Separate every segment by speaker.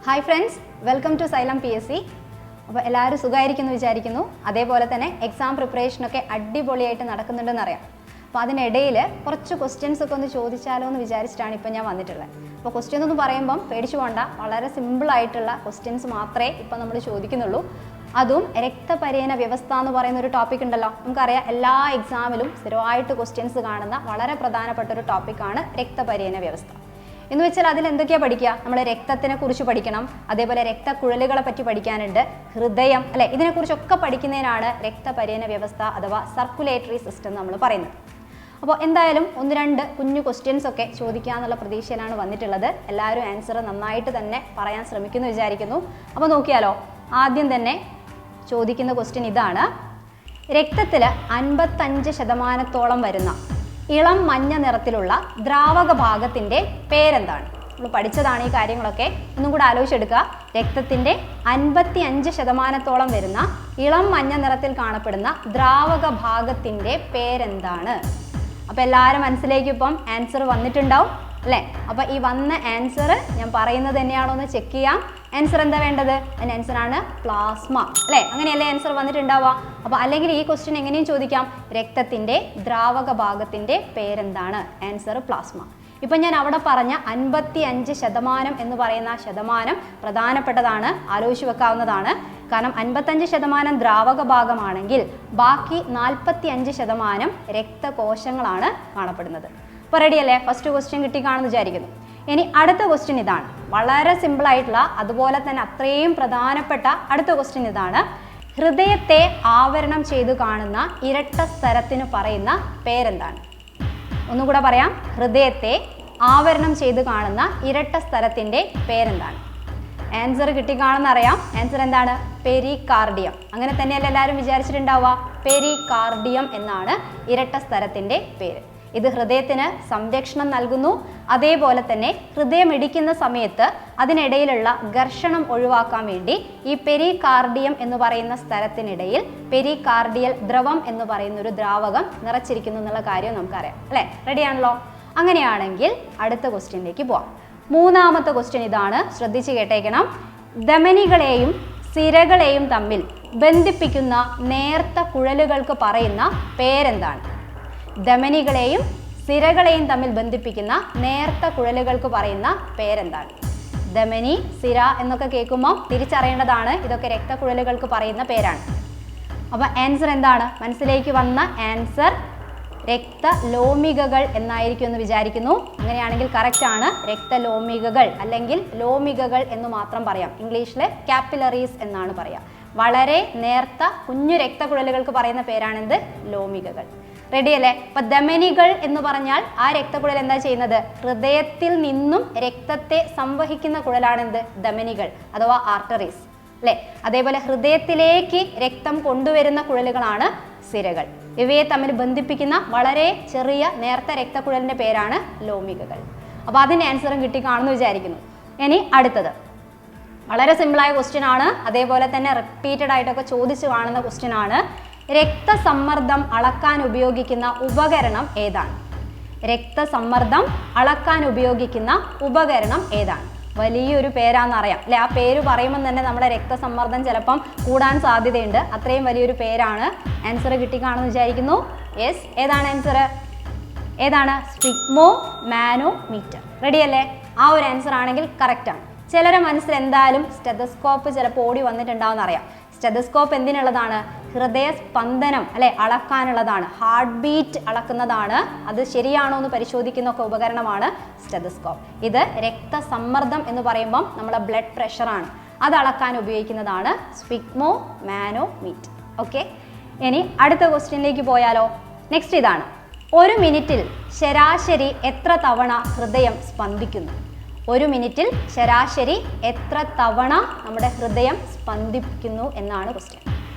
Speaker 1: Hi friends, welcome to Xylem PSC. അപ്പോൾ എല്ലാവരും സുഖമായിരിക്കുന്നു വിചാരിക്കുന്നു. അതേപോലെ തന്നെ എക്സാം പ്രിപ്പറേഷനൊക്കെ അടിപൊളിയായിട്ട് നടക്കുന്നുണ്ടെന്ന് അറിയാം. അപ്പോൾ അതിനിടയിൽ കുറച്ച് ക്വസ്റ്റ്യൻസ് ഒക്കെ ഒന്ന് ചോദിച്ചാലോ എന്ന് വിചാരിച്ചിട്ടാണ് ഇപ്പോൾ ഞാൻ വന്നിട്ടുള്ളത്. അപ്പോൾ ക്വസ്റ്റ്യൻ എന്ന് പറയുമ്പം പേടിച്ചു പോകണ്ട, വളരെ സിമ്പിളായിട്ടുള്ള ക്വസ്റ്റ്യൻസ് മാത്രമേ ഇപ്പോൾ നമ്മൾ ചോദിക്കുന്നുള്ളൂ. അതും രക്തപര്യന വ്യവസ്ഥ എന്ന് പറയുന്ന ഒരു ടോപ്പിക് ഉണ്ടല്ലോ, നമുക്കറിയാം എല്ലാ എക്സാമിലും സ്ഥിരമായിട്ട് ക്വസ്റ്റ്യൻസ് കാണുന്ന വളരെ പ്രധാനപ്പെട്ട ഒരു ടോപ്പിക്കാണ് രക്തപര്യന വ്യവസ്ഥ. എന്ന് വെച്ചാൽ അതിൽ എന്തൊക്കെയാണ് പഠിക്കുക? നമ്മൾ രക്തത്തിനെ കുറിച്ച് പഠിക്കണം, അതേപോലെ രക്തക്കുഴലുകളെ പറ്റി പഠിക്കാനുണ്ട്, ഹൃദയം അല്ലെ, ഇതിനെക്കുറിച്ചൊക്കെ പഠിക്കുന്നതിനാണ് രക്തപര്യന വ്യവസ്ഥ അഥവാ സർക്കുലേറ്ററി സിസ്റ്റം നമ്മൾ പറയുന്നത്. അപ്പോൾ എന്തായാലും ഒന്ന് രണ്ട് കുഞ്ഞു ക്വസ്റ്റ്യൻസ് ഒക്കെ ചോദിക്കാന്നുള്ള പ്രതീക്ഷയിലാണ് വന്നിട്ടുള്ളത്. എല്ലാവരും ആൻസർ നന്നായിട്ട് തന്നെ പറയാൻ ശ്രമിക്കുന്നു വിചാരിക്കുന്നു. അപ്പോൾ നോക്കിയാലോ, ആദ്യം തന്നെ ചോദിക്കുന്ന ക്വസ്റ്റ്യൻ ഇതാണ്: രക്തത്തിൽ 55% വരുന്ന ഇളം മഞ്ഞ നിറത്തിലുള്ള ദ്രാവക ഭാഗത്തിൻ്റെ പേരെന്താണ്? നമ്മൾ പഠിച്ചതാണ് ഈ കാര്യങ്ങളൊക്കെ, ഒന്നും കൂടെ ആലോചിച്ചെടുക്കുക. രക്തത്തിൻ്റെ 55% വരുന്ന ഇളം മഞ്ഞ നിറത്തിൽ കാണപ്പെടുന്ന ദ്രാവക ഭാഗത്തിൻ്റെ പേരെന്താണ്? അപ്പോൾ എല്ലാവരും മനസ്സിലേക്ക് ഇപ്പം ആൻസർ വന്നിട്ടുണ്ടാവും അല്ലേ? അപ്പോൾ ഈ വന്ന ആൻസർ ഞാൻ പറയുന്നത് തന്നെയാണോ എന്ന് ചെക്ക് ചെയ്യാം. ആൻസർ എന്താ വേണ്ടത്? അതിന് ആൻസറാണ് പ്ലാസ്മ അല്ലേ? അങ്ങനെയല്ലേ ആൻസർ വന്നിട്ടുണ്ടാവുക. അപ്പോൾ അല്ലെങ്കിൽ ഈ ക്വസ്റ്റ്യൻ എങ്ങനെയും ചോദിക്കാം, രക്തത്തിൻ്റെ ദ്രാവക ഭാഗത്തിൻ്റെ പേരെന്താണ്? Answer plasma. ഇപ്പം ഞാൻ അവിടെ പറഞ്ഞ 55% എന്ന് പറയുന്ന ശതമാനം പ്രധാനപ്പെട്ടതാണ്, ആലോചിച്ച് വെക്കാവുന്നതാണ്. കാരണം 55% ദ്രാവക ഭാഗമാണെങ്കിൽ ബാക്കി 45% രക്തകോശങ്ങളാണ് കാണപ്പെടുന്നത്. അപ്പോൾ റെഡിയല്ലേ? ഫസ്റ്റ് ക്വസ്റ്റ്യൻ കിട്ടിക്കാണെന്ന് വിചാരിക്കുന്നു. ഇനി അടുത്ത ക്വസ്റ്റ്യൻ ഇതാണ്, വളരെ സിമ്പിൾ ആയിട്ടുള്ള അതുപോലെ തന്നെ അത്രയും പ്രധാനപ്പെട്ട അടുത്ത ക്വസ്റ്റ്യൻ ഇതാണ്: ഹൃദയത്തെ ആവരണം ചെയ്തു കാണുന്ന ഇരട്ട സ്തരത്തിന് പറയുന്ന പേരെന്താണ്? ഒന്നുകൂടെ പറയാം, ഹൃദയത്തെ ആവരണം ചെയ്ത് കാണുന്ന ഇരട്ട സ്തരത്തിൻ്റെ പേരെന്താണ്? ആൻസർ കിട്ടിക്കാണെന്നറിയാം. ആൻസർ എന്താണ്? പെരികാർഡിയം. അങ്ങനെ തന്നെയല്ല എല്ലാവരും വിചാരിച്ചിട്ടുണ്ടാവുക, പെരികാർഡിയം എന്നാണ് ഇരട്ട സ്തരത്തിൻ്റെ പേര്. ഇത് ഹൃദയത്തിന് സംരക്ഷണം നൽകുന്നു. അതേപോലെ തന്നെ ഹൃദയം ഇടിക്കുന്ന സമയത്ത് അതിനിടയിലുള്ള ഘർഷണം ഒഴിവാക്കാൻ വേണ്ടി ഈ പെരികാർഡിയം എന്ന് പറയുന്ന സ്ഥലത്തിനിടയിൽ പെരികാർഡിയൽ ദ്രവം എന്ന് പറയുന്ന ഒരു ദ്രാവകം നിറച്ചിരിക്കുന്നു എന്നുള്ള കാര്യം നമുക്കറിയാം അല്ലേ? റെഡിയാണല്ലോ? അങ്ങനെയാണെങ്കിൽ അടുത്ത ക്വസ്റ്റ്യനിലേക്ക് പോവാം. മൂന്നാമത്തെ ക്വസ്റ്റ്യൻ ഇതാണ്, ശ്രദ്ധിച്ച് കേട്ടേക്കണം: ധമനികളെയും സിരകളെയും തമ്മിൽ ബന്ധിപ്പിക്കുന്ന നേർത്ത കുഴലുകൾക്ക് പറയുന്ന പേരെന്താണ്? ധമനികളെയും സിരകളെയും തമ്മിൽ ബന്ധിപ്പിക്കുന്ന നേർത്ത കുഴലുകൾക്ക് പറയുന്ന പേരെന്താണ്? ധമനി, സിര എന്നൊക്കെ കേൾക്കുമ്പോൾ തിരിച്ചറിയേണ്ടതാണ്, ഇതൊക്കെ രക്തക്കുഴലുകൾക്ക് പറയുന്ന പേരാണ്. അപ്പോൾ ആൻസർ എന്താണ്? മനസ്സിലേക്ക് വന്ന ആൻസർ രക്തലോമികകൾ എന്നായിരിക്കും എന്ന് വിചാരിക്കുന്നു. അങ്ങനെയാണെങ്കിൽ കറക്റ്റ് ആണ്, രക്തലോമികകൾ അല്ലെങ്കിൽ ലോമികകൾ എന്ന് മാത്രം പറയാം. ഇംഗ്ലീഷിൽ കാപ്പിലറീസ് എന്നാണ് പറയുക. വളരെ നേർത്ത കുഞ്ഞു രക്തക്കുഴലുകൾക്ക് പറയുന്ന പേരാണെന്ത്? ലോമികകൾ. റെഡിയല്ലേ? അപ്പൊ ധമനികൾ എന്ന് പറഞ്ഞാൽ ആ രക്തക്കുഴൽ എന്താ ചെയ്യുന്നത്? ഹൃദയത്തിൽ നിന്നും രക്തത്തെ സംവഹിക്കുന്ന കുഴലാണെന്ത്? ധമനികൾ അഥവാ ആർട്ടറീസ് അല്ലേ? അതേപോലെ ഹൃദയത്തിലേക്ക് രക്തം കൊണ്ടുവരുന്ന കുഴലുകളാണ് സിരകൾ. ഇവയെ തമ്മിൽ ബന്ധിപ്പിക്കുന്ന വളരെ ചെറിയ നേർത്ത രക്തക്കുഴലിന്റെ പേരാണ് ലോമികകൾ. അപ്പോൾ അതിന് ആൻസറും കിട്ടിക്കാണെന്ന് വിചാരിക്കുന്നു. ഇനി അടുത്തത് വളരെ സിമ്പിളായ ക്വസ്റ്റ്യൻ ആണ്, അതേപോലെ തന്നെ റിപ്പീറ്റഡ് ആയിട്ടൊക്കെ ചോദിച്ചു കാണുന്ന ക്വസ്റ്റ്യൻ ആണ്: രക്തസമ്മർദ്ദം അളക്കാൻ ഉപയോഗിക്കുന്ന ഉപകരണം ഏതാണ്? രക്തസമ്മർദ്ദം അളക്കാൻ ഉപയോഗിക്കുന്ന ഉപകരണം ഏതാണ്? വലിയൊരു പേരാണെന്നറിയാം അല്ലെ? ആ പേര് പറയുമ്പോൾ തന്നെ നമ്മുടെ രക്തസമ്മർദ്ദം ചിലപ്പം കൂടാൻ സാധ്യതയുണ്ട്. അത്രയും വലിയൊരു പേരാണ്. ആൻസർ കിട്ടിക്കാണെന്ന് വിചാരിക്കുന്നു. യെസ്, ഏതാണ് ആൻസർ? ഏതാണ്? സ്ഫിഗ്മോ മാനോമീറ്റർ. റെഡിയല്ലേ? ആ ഒരു ആൻസർ ആണെങ്കിൽ കറക്റ്റ് ആണ്. ചിലരുടെ മനസ്സിൽ എന്തായാലും സ്റ്റെതസ്കോപ്പ് ചിലപ്പോൾ ഓടി വന്നിട്ടുണ്ടാവുമെന്ന് അറിയാം. സ്റ്റെതസ്കോപ്പ് എന്തിനുള്ളതാണ്? ഹൃദയസ്പന്ദനം അല്ലെ അളക്കാനുള്ളതാണ്, ഹാർട്ട് ബീറ്റ് അളക്കുന്നതാണ്. അത് ശരിയാണോ എന്ന് പരിശോധിക്കുന്ന ഒക്കെ ഉപകരണമാണ് സ്റ്റെതസ്കോപ്പ്. ഇത് രക്തസമ്മർദ്ദം എന്ന് പറയുമ്പം നമ്മളെ ബ്ലഡ് പ്രഷറാണ്, അത് അളക്കാൻ ഉപയോഗിക്കുന്നതാണ് സ്ഫിഗ്മോ മാനോമീറ്റർ. ഓക്കെ, ഇനി അടുത്ത ക്വസ്റ്റ്യനിലേക്ക് പോയാലോ? നെക്സ്റ്റ് ഇതാണ്: ഒരു മിനിറ്റിൽ ശരാശരി എത്ര തവണ ഹൃദയം സ്പന്ദിക്കുന്നു? ഒരു മിനിറ്റിൽ ശരാശരി എത്ര തവണ നമ്മുടെ ഹൃദയം സ്പന്ദിക്കുന്നു എന്നാണ് ക്വസ്റ്റ്യൻ.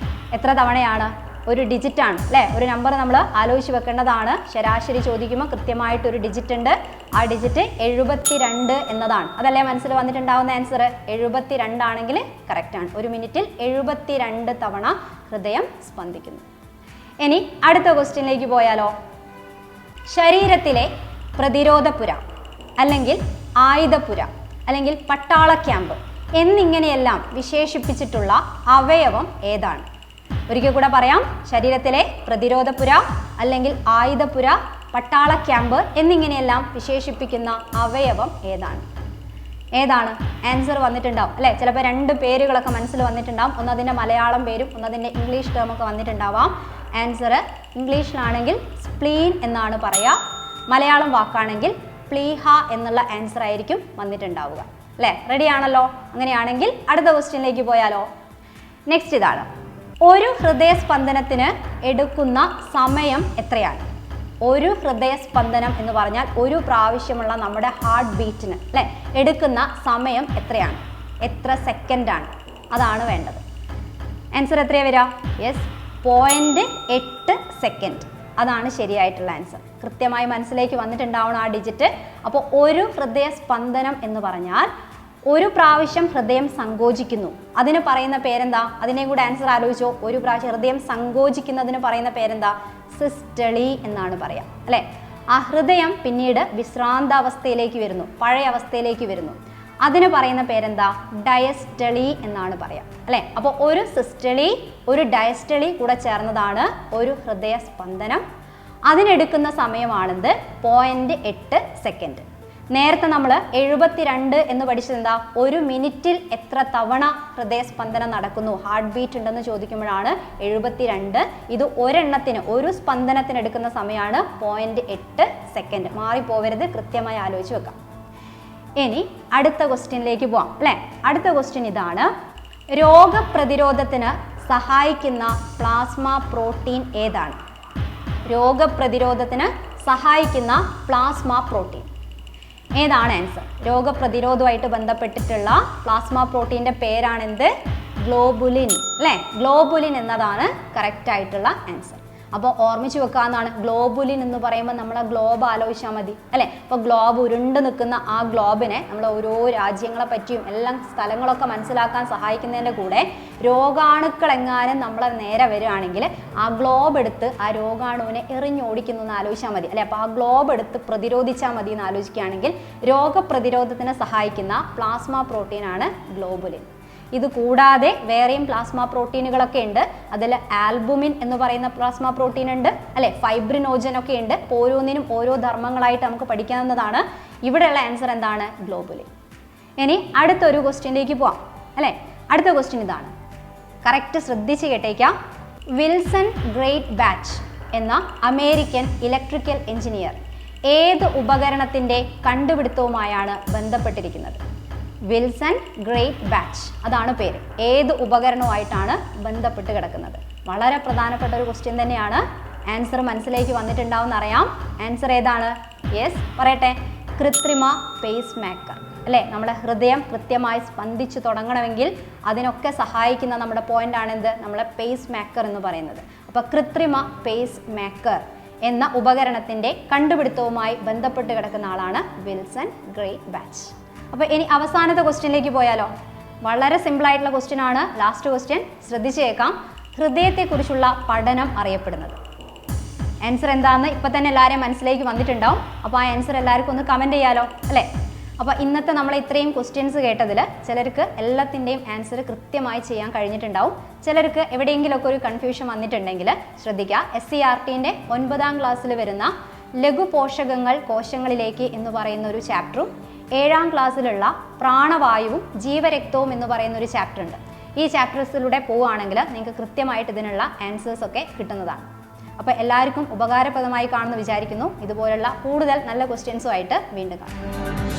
Speaker 1: എത്ര തവണയാണ്? ഒരു ഡിജിറ്റാണ് അല്ലേ? ഒരു നമ്പർ നമ്മൾ ആലോചിച്ച് വെക്കേണ്ടതാണ്. ശരാശരി ചോദിക്കുമ്പോൾ കൃത്യമായിട്ടൊരു ഡിജിറ്റ് ഉണ്ട്. ആ ഡിജിറ്റ് 72 എന്നതാണ്. അതല്ലേ മനസ്സിൽ വന്നിട്ടുണ്ടാവുന്ന ആൻസർ? 72 ആണെങ്കിൽ കറക്റ്റ് ആണ്. ഒരു മിനിറ്റിൽ 72 തവണ ഹൃദയം സ്പന്ദിക്കുന്നു. ഇനി അടുത്ത ക്വസ്റ്റ്യനിലേക്ക് പോയാലോ? ശരീരത്തിലെ പ്രതിരോധപുര അല്ലെങ്കിൽ ആയുധപുര അല്ലെങ്കിൽ പട്ടാള ക്യാമ്പ് എന്നിങ്ങനെയെല്ലാം വിശേഷിപ്പിച്ചിട്ടുള്ള അവയവം ഏതാണ്? ഒരിക്കൽ കൂടെ പറയാം. ശരീരത്തിലെ പ്രതിരോധപുര അല്ലെങ്കിൽ ആയുധപുര, പട്ടാള ക്യാമ്പ് എന്നിങ്ങനെയെല്ലാം വിശേഷിപ്പിക്കുന്ന അവയവം ഏതാണ്? ഏതാണ്? ആൻസർ വന്നിട്ടുണ്ടാവും അല്ലേ? ചിലപ്പോൾ 2 പേരുകളൊക്കെ മനസ്സിൽ വന്നിട്ടുണ്ടാവും. ഒന്നതിൻ്റെ മലയാളം പേരും ഒന്നതിൻ്റെ ഇംഗ്ലീഷ് ടേമൊക്കെ വന്നിട്ടുണ്ടാവാം. ആൻസർ ഇംഗ്ലീഷിലാണെങ്കിൽ സ്പ്ലീൻ എന്നാണ് പറയുക. മലയാളം വാക്കാണെങ്കിൽ പ്ലീഹ എന്നുള്ള ആൻസർ ആയിരിക്കും വന്നിട്ടുണ്ടാവുക അല്ലേ? റെഡി ആണല്ലോ? അങ്ങനെയാണെങ്കിൽ അടുത്ത ക്വസ്റ്റ്യനിലേക്ക് പോയാലോ? നെക്സ്റ്റ് ഇതാണ്. ഒരു ഹൃദയസ്പന്ദനത്തിന് എടുക്കുന്ന സമയം എത്രയാണ്? ഒരു ഹൃദയസ്പന്ദനം എന്ന് പറഞ്ഞാൽ ഒരു പ്രാവശ്യമുള്ള നമ്മുടെ ഹാർട്ട് ബീറ്റിന് അല്ലേ എടുക്കുന്ന സമയം എത്രയാണ്? എത്ര സെക്കൻഡാണ്? അതാണ് വേണ്ടത്. ആൻസർ എത്രയാണ് വരിക? Yes, 0.8 second. അതാണ് ശരിയായിട്ടുള്ള ആൻസർ. കൃത്യമായി മനസ്സിലേക്ക് വന്നിട്ടുണ്ടാവണം ആ ഡിജിറ്റ്. അപ്പോൾ ഒരു ഹൃദയസ്പന്ദനം എന്ന് പറഞ്ഞാൽ ഒരു പ്രാവശ്യം ഹൃദയം സങ്കോചിക്കുന്നു. അതിന് പറയുന്ന പേരെന്താ? അതിനെയും കൂടെ ആൻസർ ആലോചിച്ചോ. ഒരു പ്രാവശ്യം ഹൃദയം സങ്കോചിക്കുന്നതിന് പറയുന്ന പേരെന്താ? സിസ്റ്റളി എന്നാണ് പറയാം അല്ലേ? ആ ഹൃദയം പിന്നീട് വിശ്രാന്താവസ്ഥയിലേക്ക് വരുന്നു, പഴയ അവസ്ഥയിലേക്ക് വരുന്നു. അതിന് പറയുന്ന പേരെന്താ? ഡയസ്റ്റളി എന്നാണ് പറയാം അല്ലേ? അപ്പോൾ ഒരു സിസ്റ്റളി ഒരു ഡയസ്റ്റളി കൂടെ ചേർന്നതാണ് ഒരു ഹൃദയസ്പന്ദനം. അതിനെടുക്കുന്ന സമയമാണിത് 0.8 സെക്കൻഡ്. നേരത്തെ നമ്മൾ 72 എന്ന് പഠിച്ചത് എന്താ? ഒരു മിനിറ്റിൽ എത്ര തവണ ഹൃദയസ്പന്ദനം നടക്കുന്നു, ഹാർട്ട് ബീറ്റ് ഉണ്ടെന്ന് ചോദിക്കുമ്പോഴാണ് 72. ഇത് ഒരെണ്ണത്തിന് ഒരു സ്പന്ദനത്തിന് എടുക്കുന്ന സമയമാണ് 0.8 സെക്കൻഡ്. മാറിപ്പോവരുത്, കൃത്യമായി ആലോചിച്ച് വെക്കാം. ഇനി അടുത്ത ക്വസ്റ്റ്യനിലേക്ക് പോവാം അല്ലേ? അടുത്ത ക്വസ്റ്റ്യൻ ഇതാണ്. രോഗപ്രതിരോധത്തിന് സഹായിക്കുന്ന പ്ലാസ്മ പ്രോട്ടീൻ ഏതാണ്? രോഗപ്രതിരോധത്തിന് സഹായിക്കുന്ന പ്ലാസ്മ പ്രോട്ടീൻ ഏതാണ്? ആൻസർ രോഗപ്രതിരോധവുമായിട്ട് ബന്ധപ്പെട്ടിട്ടുള്ള പ്ലാസ്മ പ്രോട്ടീൻ്റെ പേരാണെന്ത്? ഗ്ലോബുലിൻ അല്ലേ? ഗ്ലോബുലിൻ എന്നതാണ് കറക്റ്റ് ആയിട്ടുള്ള ആൻസർ. അപ്പോൾ ഓർമ്മിച്ച് വെക്കാവുന്നതാണ്. ഗ്ലോബുലിൻ എന്ന് പറയുമ്പോൾ നമ്മൾ ആ ഗ്ലോബ് ആലോചിച്ചാൽ മതി അല്ലേ? അപ്പോൾ ഗ്ലോബ് ഉരുണ്ട് നിൽക്കുന്ന ആ ഗ്ലോബിനെ നമ്മൾ ഓരോ രാജ്യങ്ങളെ പറ്റിയും എല്ലാം സ്ഥലങ്ങളൊക്കെ മനസ്സിലാക്കാൻ സഹായിക്കുന്നതിൻ്റെ കൂടെ രോഗാണുക്കൾ എങ്ങാനും നമ്മളെ നേരെ വരികയാണെങ്കിൽ ആ ഗ്ലോബ് എടുത്ത് ആ രോഗാണുവിനെ എറിഞ്ഞോടിക്കുന്നു എന്ന് ആലോചിച്ചാൽ മതി അല്ലേ? അപ്പോൾ ആ ഗ്ലോബ് എടുത്ത് പ്രതിരോധിച്ചാൽ മതി എന്ന് ആലോചിക്കുകയാണെങ്കിൽ രോഗപ്രതിരോധത്തിന് സഹായിക്കുന്ന പ്ലാസ്മ പ്രോട്ടീനാണ് ഗ്ലോബുലിൻ. ഇത് കൂടാതെ വേറെയും പ്ലാസ്മ പ്രോട്ടീനുകളൊക്കെ ഉണ്ട്. അതിൽ ആൽബുമിൻ എന്ന് പറയുന്ന പ്ലാസ്മ പ്രോട്ടീൻ ഉണ്ട് അല്ലെ? ഫൈബ്രിനോജൻ ഒക്കെ ഉണ്ട്. ഓരോന്നിനും ഓരോ ധർമ്മങ്ങളായിട്ട് നമുക്ക് പഠിക്കാവുന്നതാണ്. ഇവിടെയുള്ള ആൻസർ എന്താണ്? ഗ്ലോബുലിൻ. ഇനി അടുത്തൊരു ക്വസ്റ്റ്യനിലേക്ക് പോവാം അല്ലെ? അടുത്ത ക്വസ്റ്റ്യൻ ഇതാണ്. കറക്റ്റ് ശ്രദ്ധിച്ച് കേട്ടേക്കാം. വിൽസൺ ഗ്രേറ്റ് ബാച്ച് എന്ന അമേരിക്കൻ ഇലക്ട്രിക്കൽ എഞ്ചിനീയർ ഏത് ഉപകരണത്തിൻ്റെ കണ്ടുപിടുത്തവുമായാണ് ബന്ധപ്പെട്ടിരിക്കുന്നത്? വിൽസൺ ഗ്രേറ്റ് ബാച്ച് അതാണ് പേര്. ഏത് ഉപകരണവുമായിട്ടാണ് ബന്ധപ്പെട്ട് കിടക്കുന്നത്? വളരെ പ്രധാനപ്പെട്ട ഒരു ക്വസ്റ്റ്യൻ തന്നെയാണ്. ആൻസർ മനസ്സിലേക്ക് വന്നിട്ടുണ്ടാവും അറിയാം. ആൻസർ ഏതാണ്? യെസ്, പറയട്ടെ. കൃത്രിമ പേസ് മേക്കർ അല്ലേ? നമ്മുടെ ഹൃദയം കൃത്യമായി സ്പന്ദിച്ചു തുടങ്ങണമെങ്കിൽ അതിനൊക്കെ സഹായിക്കുന്ന നമ്മുടെ പോയിന്റ് ആണെന്ത്? നമ്മളെ പേസ് മേക്കർ എന്ന് പറയുന്നത്. അപ്പോൾ കൃത്രിമ പേസ് മേക്കർ എന്ന ഉപകരണത്തിൻ്റെ കണ്ടുപിടുത്തവുമായി ബന്ധപ്പെട്ട് കിടക്കുന്ന ആളാണ് വിൽസൺ ഗ്രേറ്റ് ബാച്ച്. അപ്പോൾ ഇനി അവസാനത്തെ ക്വസ്റ്റ്യനിലേക്ക് പോയാലോ? വളരെ സിമ്പിൾ ആയിട്ടുള്ള ക്വസ്റ്റ്യൻ ആണ്. ലാസ്റ്റ് ക്വസ്റ്റ്യൻ ശ്രദ്ധിച്ച് കേൾക്കാം. ഹൃദയത്തെക്കുറിച്ചുള്ള പഠനം അറിയപ്പെടുന്നത്. ആൻസർ എന്താണെന്ന് ഇപ്പം തന്നെ എല്ലാവരെയും മനസ്സിലേക്ക് വന്നിട്ടുണ്ടാവും. അപ്പോൾ ആ ആൻസർ എല്ലാവർക്കും ഒന്ന് കമൻറ്റ് ചെയ്യാലോ അല്ലേ? അപ്പോൾ ഇന്നത്തെ നമ്മൾ ഇത്രയും ക്വസ്റ്റ്യൻസ് കേട്ടതിൽ ചിലർക്ക് എല്ലാത്തിൻ്റെയും ആൻസർ കൃത്യമായി ചെയ്യാൻ കഴിഞ്ഞിട്ടുണ്ടാവും. ചിലർക്ക് എവിടെയെങ്കിലുമൊക്കെ ഒരു കൺഫ്യൂഷൻ വന്നിട്ടുണ്ടെങ്കിൽ ശ്രദ്ധിക്കുക. SCERTൻ്റെ 9ാം ക്ലാസ്സിൽ വരുന്ന ലഘുപോഷകങ്ങൾ കോശങ്ങളിലേക്ക് എന്ന് പറയുന്ന ഒരു ചാപ്റ്ററും 7ാം ക്ലാസ്സിലുള്ള പ്രാണവായുവും ജീവരക്തവും എന്ന് പറയുന്ന ഒരു ചാപ്റ്റർ ഉണ്ട്. ഈ ചാപ്റ്റേഴ്സിലൂടെ പോവുകയാണെങ്കിൽ നിങ്ങൾക്ക് കൃത്യമായിട്ട് ഇതിനുള്ള ആൻസേഴ്സ് ഒക്കെ കിട്ടുന്നതാണ്. അപ്പോൾ എല്ലാവർക്കും ഉപകാരപ്രദമായി കാണുമെന്ന് വിചാരിക്കുന്നു. ഇതുപോലുള്ള കൂടുതൽ നല്ല ക്വസ്റ്റ്യൻസുമായിട്ട് വീണ്ടും കാണാം.